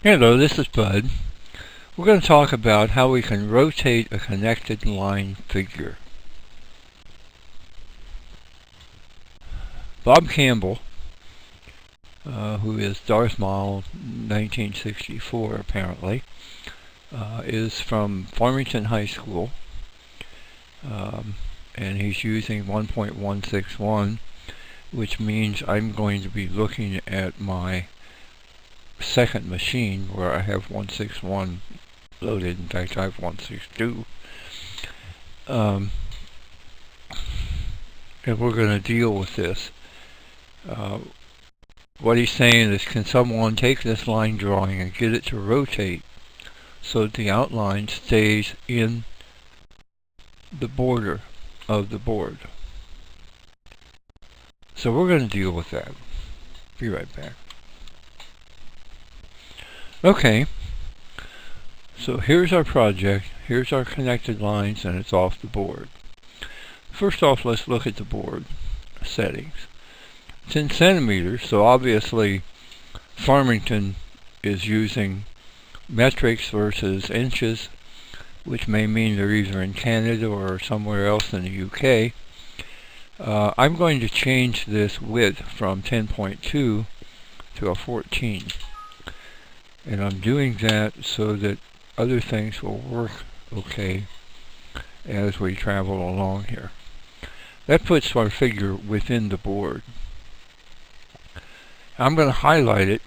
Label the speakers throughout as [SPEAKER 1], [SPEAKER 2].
[SPEAKER 1] Hello, this is Bud. We're going to talk about how we can rotate a connected line figure. Bob Campbell, who is Darth Maul 1964 apparently, is from Farmington High School, and he's using 1.161, which means I'm going to be looking at my second machine where I have 161 loaded. In fact, I have 162. And we're going to deal with this. What he's saying is, can someone take this line drawing and get it to rotate so that the outline stays in the border of the board? So we're going to deal with that. Be right back. Okay, so here's our project, here's our connected lines, and it's off the board. First off, let's look at the board settings. It's in centimeters, so obviously Farmington is using metrics versus inches, which may mean they're either in Canada or somewhere else in the UK. I'm going to change this width from 10.2 to a 14. And I'm doing that so that other things will work okay as we travel along here. That puts our figure within the board. I'm going to highlight it,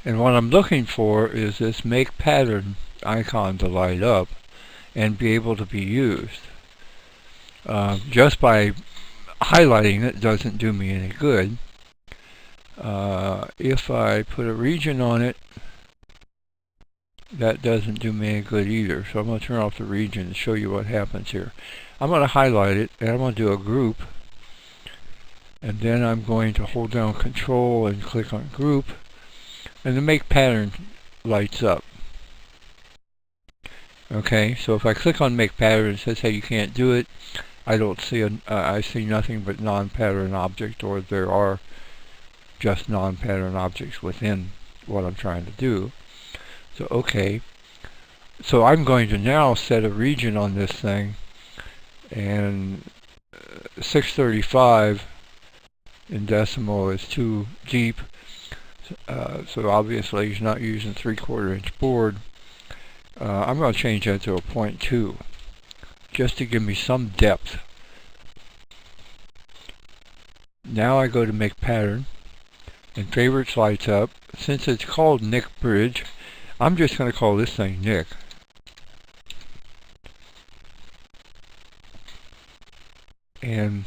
[SPEAKER 1] and what I'm looking for is this make pattern icon to light up and be able to be used. Just by highlighting it doesn't do me any good. If I put a region on it, that doesn't do me any good either. So I'm going to turn off the region and show you what happens here. I'm going to highlight it, and I'm going to do a group, and then I'm going to hold down Control and click on Group, and the Make Pattern lights up. Okay, so if I click on Make Pattern, it says, hey, you can't do it. I don't see I see nothing but non-pattern object, or there are just non-pattern objects within what I'm trying to do. So okay, so I'm going to now set a region on this thing, and 635 in decimal is too deep, so obviously he's not using 3/4 inch board. I'm going to change that to a 0.2 just to give me some depth. Now I go to Make Pattern, and Favorites lights up. Since it's called Nick Bridge, I'm just going to call this thing Nick. And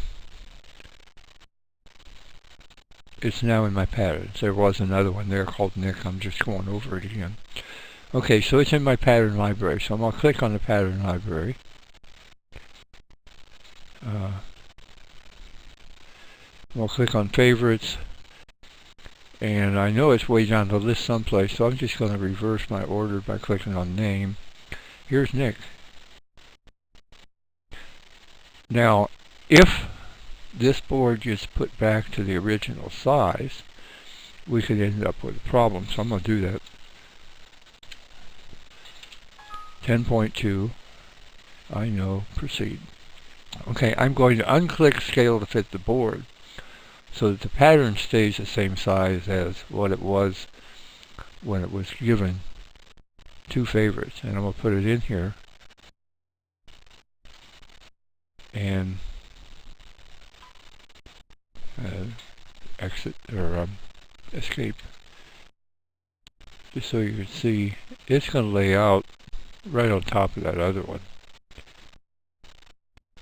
[SPEAKER 1] it's now in my patterns. There was another one there called Nick. I'm just going over it again. Okay, so it's in my pattern library. So I'm going to click on the pattern library. I'm going to click on Favorites. And I know it's way down the list someplace, so I'm just going to reverse my order by clicking on Name. Here's Nick. Now, if this board gets put back to the original size, we could end up with a problem. So I'm going to do that. 10.2. I know. Proceed. Okay, I'm going to unclick Scale to fit the board, so that the pattern stays the same size as what it was when it was given to Favorites. And I'm going to put it in here and exit or escape, just so you can see it's going to lay out right on top of that other one.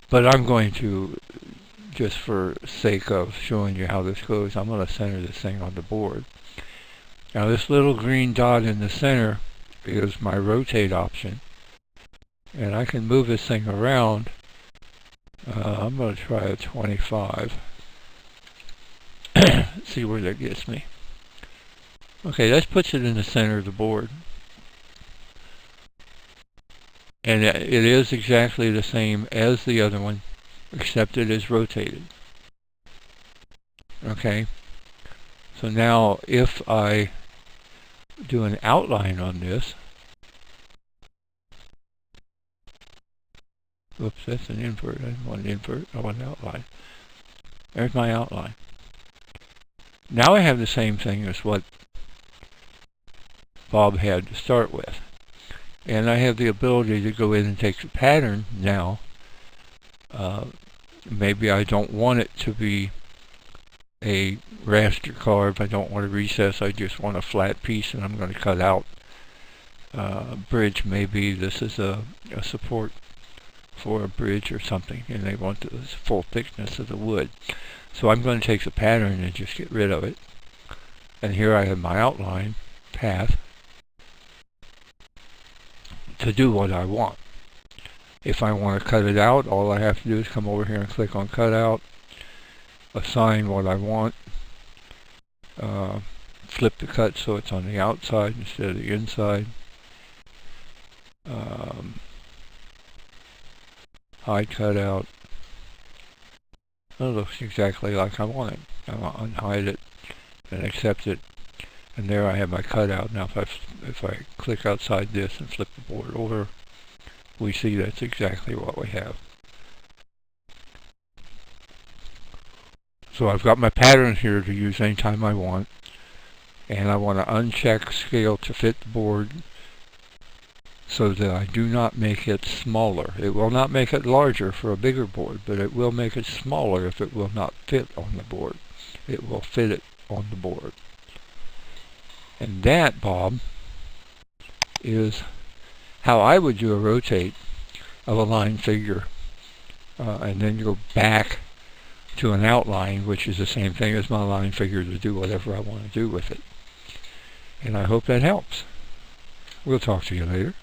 [SPEAKER 1] But I'm going to, just for sake of showing you how this goes, I'm going to center this thing on the board. Now this little green dot in the center is my rotate option, and I can move this thing around. I'm going to try a 25. See where that gets me. Okay, that puts it in the center of the board. And it is exactly the same as the other one, except it is rotated. Okay, so now if I do an outline on this. Oops, that's an invert. I didn't want an invert. I want an outline. There's my outline. Now I have the same thing as what Bob had to start with. And I have the ability to go in and take the pattern now. Maybe I don't want it to be a raster carve. I don't want a recess. I just want a flat piece, and I'm going to cut out a bridge. Maybe this is a support for a bridge or something, and they want the full thickness of the wood. So I'm going to take the pattern and just get rid of it. And here I have my outline path to do what I want. If I want to cut it out, all I have to do is come over here and click on cutout, assign what I want, flip the cut so it's on the outside instead of the inside, hide cutout. It looks exactly like I want it. I'll unhide it and accept it, and there I have my cutout. Now if I click outside this and flip the board over, we see that's exactly what we have. So I've got my pattern here to use anytime I want, and I want to uncheck scale to fit the board so that I do not make it smaller. It will not make it larger for a bigger board, but it will make it smaller if it will not fit on the board. It will fit it on the board. And that, Bob, is how I would do a rotate of a line figure, and then go back to an outline, which is the same thing as my line figure, to do whatever I want to do with it. And I hope that helps. We'll talk to you later.